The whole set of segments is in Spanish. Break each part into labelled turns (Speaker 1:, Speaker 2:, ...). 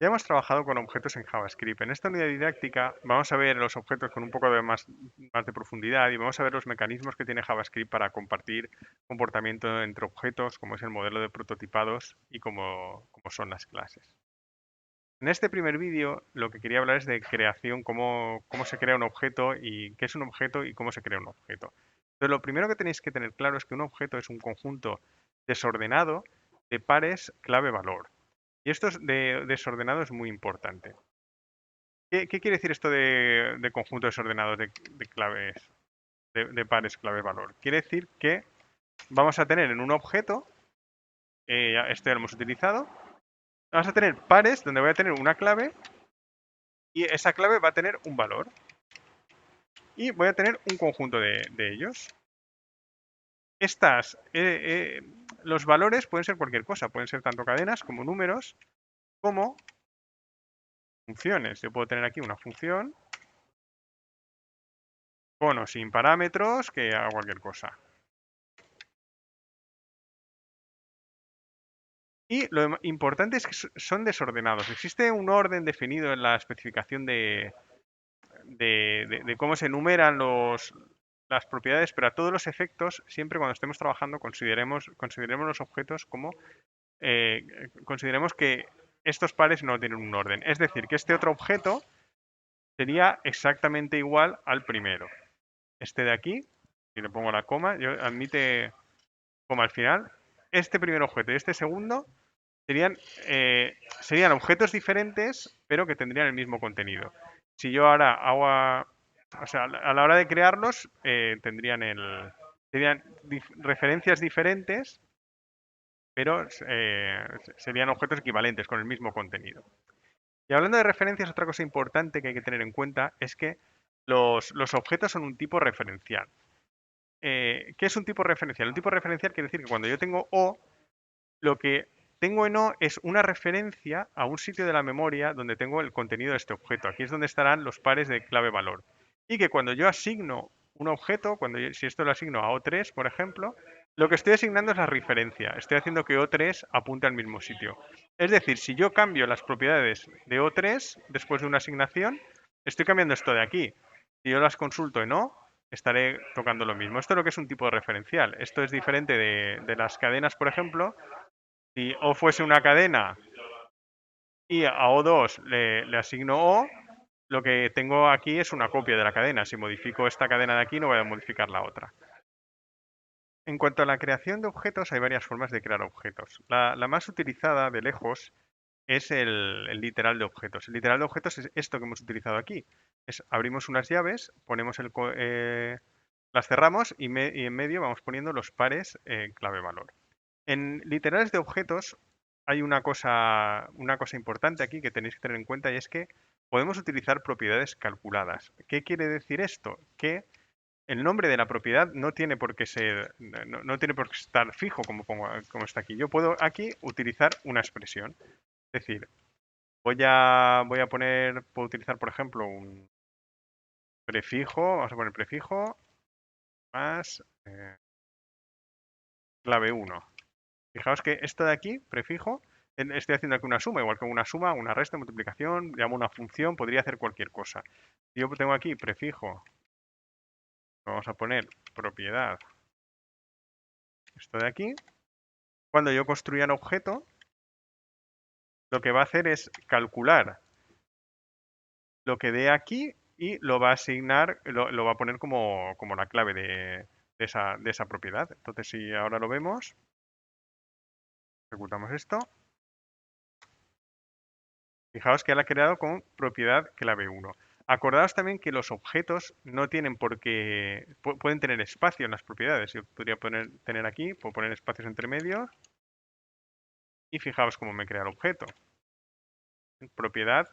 Speaker 1: Ya hemos trabajado con objetos en JavaScript. En esta unidad didáctica vamos a ver los objetos con un poco más de profundidad y vamos a ver los mecanismos que tiene JavaScript para compartir comportamiento entre objetos, como es el modelo de prototipados y como son las clases. En este primer vídeo lo que quería hablar es de creación, cómo se crea un objeto y qué es un objeto y cómo se crea un objeto. Entonces, lo primero que tenéis que tener claro es que un objeto es un conjunto desordenado de pares clave-valor. Y esto de desordenado es muy importante. ¿Qué quiere decir esto de conjunto desordenado de claves, de pares clave-valor? Quiere decir que vamos a tener en un objeto, ya esto ya lo hemos utilizado, vamos a tener pares donde voy a tener una clave y esa clave va a tener un valor. Y voy a tener un conjunto de ellos. Los valores pueden ser cualquier cosa, pueden ser tanto cadenas como números, como funciones. Yo puedo tener aquí una función con o sin parámetros que haga cualquier cosa. Y lo importante es que son desordenados. Existe un orden definido en la especificación de cómo se enumeran las propiedades, pero a todos los efectos, siempre cuando estemos trabajando, consideremos los objetos como eh, consideremos que estos pares no tienen un orden. Es decir, que este otro objeto sería exactamente igual al primero. Este de aquí, si le pongo la coma, admite coma al final. Este primer objeto y este segundo serían, serían objetos diferentes, pero que tendrían el mismo contenido. Si yo ahora o sea, a la hora de crearlos, serían referencias diferentes, pero serían objetos equivalentes con el mismo contenido. Y hablando de referencias, otra cosa importante que hay que tener en cuenta es que los objetos son un tipo referencial. ¿Qué es un tipo referencial? Un tipo referencial quiere decir que cuando yo tengo O, lo que tengo en O es una referencia a un sitio de la memoria donde tengo el contenido de este objeto. Aquí es donde estarán los pares de clave-valor. Y que cuando yo asigno un objeto, si esto lo asigno a O3, por ejemplo, lo que estoy asignando es la referencia. Estoy haciendo que O3 apunte al mismo sitio. Es decir, si yo cambio las propiedades de O3 después de una asignación, estoy cambiando esto de aquí. Si yo las consulto en O, estaré tocando lo mismo. Esto es lo que es un tipo de referencial. Esto es diferente de las cadenas, por ejemplo. Si O fuese una cadena y a O2 le asigno O, lo que tengo aquí es una copia de la cadena. Si modifico esta cadena de aquí, no voy a modificar la otra. En cuanto a la creación de objetos, hay varias formas de crear objetos. La más utilizada de lejos es el literal de objetos. El literal de objetos es esto que hemos utilizado aquí. Abrimos unas llaves, las cerramos y en medio vamos poniendo los pares clave-valor. En literales de objetos hay una cosa importante aquí que tenéis que tener en cuenta y es que podemos utilizar propiedades calculadas. ¿Qué quiere decir esto? Que el nombre de la propiedad no tiene por qué no tiene por qué estar fijo como está aquí. Yo puedo aquí utilizar una expresión. Es decir, puedo utilizar, por ejemplo, un prefijo, vamos a poner prefijo más clave 1. Fijaos que esto de aquí, prefijo, estoy haciendo aquí una suma, igual que una suma, una resta, multiplicación, llamo una función, podría hacer cualquier cosa. Yo tengo aquí prefijo, vamos a poner propiedad, esto de aquí. Cuando yo construya un objeto, lo que va a hacer es calcular lo que dé aquí y lo va a asignar, lo va a poner como la clave de esa propiedad. Entonces, si ahora lo vemos, ejecutamos esto. Fijaos que ya la ha creado con propiedad clave 1. Acordaos también que los objetos no tienen por qué, pueden tener espacio en las propiedades. Yo podría tener aquí, puedo poner espacios entre medios y fijaos cómo me crea el objeto. Propiedad,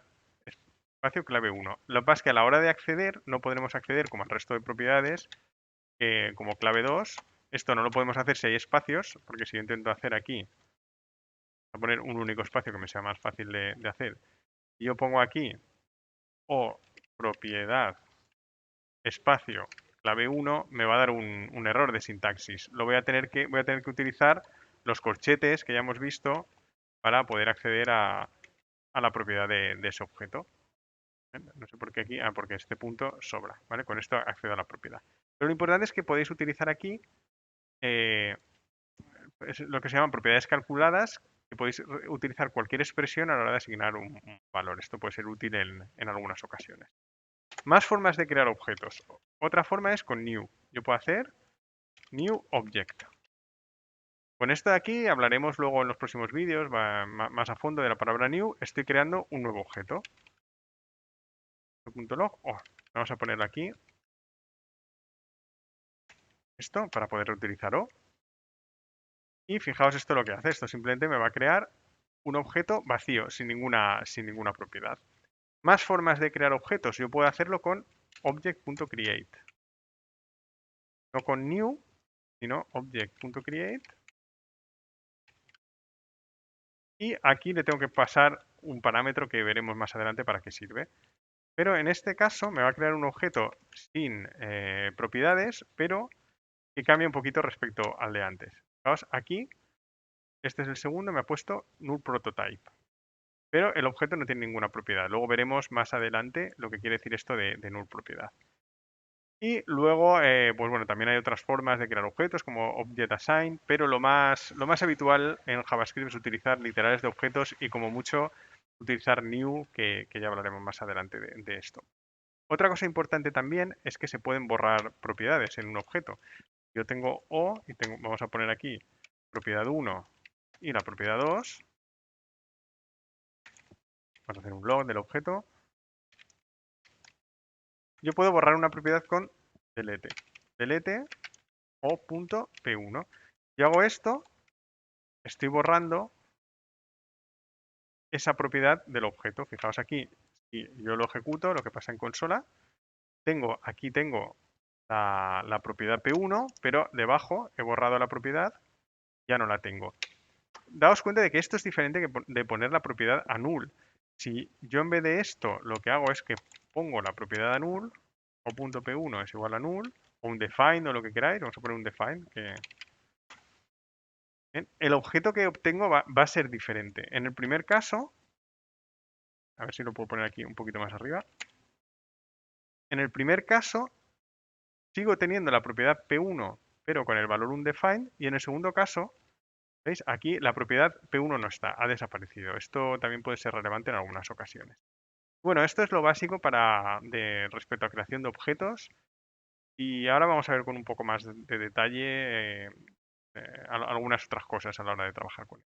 Speaker 1: espacio clave 1. Lo que pasa es que a la hora de acceder no podremos acceder como al resto de propiedades, como clave 2. Esto no lo podemos hacer si hay espacios, porque si yo intento hacer aquí, voy a poner un único espacio que me sea más fácil de hacer. Y yo pongo aquí o propiedad espacio clave 1 me va a dar un error de sintaxis. Voy a tener que utilizar los corchetes que ya hemos visto para poder acceder a la propiedad de ese objeto. No sé por qué aquí, porque este punto sobra, ¿vale? Con esto accedo a la propiedad. Pero lo importante es que podéis utilizar aquí eh, es lo que se llaman propiedades calculadas, que podéis utilizar cualquier expresión a la hora de asignar un valor. Esto puede ser útil en algunas ocasiones. Más formas de crear objetos. Otra forma es con new. Yo puedo hacer new object. Con esto de aquí hablaremos luego en los próximos vídeos más a fondo de la palabra new. Estoy creando un nuevo objeto. .log. Vamos a ponerlo aquí. Esto para poder reutilizarlo. Y fijaos esto lo que hace. Esto simplemente me va a crear un objeto vacío, sin ninguna propiedad. Más formas de crear objetos. Yo puedo hacerlo con object.create. No con new, sino object.create. Y aquí le tengo que pasar un parámetro que veremos más adelante para qué sirve. Pero en este caso me va a crear un objeto sin propiedades, pero que cambia un poquito respecto al de antes. Fijaos, aquí, este es el segundo, me ha puesto null prototype. Pero el objeto no tiene ninguna propiedad. Luego veremos más adelante lo que quiere decir esto de null propiedad. Y luego, pues bueno, también hay otras formas de crear objetos como Object Assign, pero lo más habitual en JavaScript es utilizar literales de objetos y como mucho utilizar new, que ya hablaremos más adelante de esto. Otra cosa importante también es que se pueden borrar propiedades en un objeto. Yo tengo O y vamos a poner aquí propiedad 1 y la propiedad 2. Vamos a hacer un log del objeto. Yo puedo borrar una propiedad con delete. Delete o.p1. Yo hago esto, estoy borrando esa propiedad del objeto. Fijaos aquí, si yo lo ejecuto, lo que pasa en consola, aquí tengo la propiedad P1, pero debajo he borrado la propiedad, ya no la tengo. Daos cuenta de que esto es diferente de poner la propiedad a null. Si yo en vez de esto lo que hago es que pongo la propiedad a null, o punto P1 es igual a null, o un define o lo que queráis, vamos a poner un define, bien, el objeto que obtengo va a ser diferente. En el primer caso, a ver si lo puedo poner aquí un poquito más arriba. En el primer caso, sigo teniendo la propiedad P1, pero con el valor undefined, y en el segundo caso, ¿veis? Aquí la propiedad P1 no está, ha desaparecido. Esto también puede ser relevante en algunas ocasiones. Bueno, esto es lo básico respecto a creación de objetos, y ahora vamos a ver con un poco más de detalle algunas otras cosas a la hora de trabajar con él.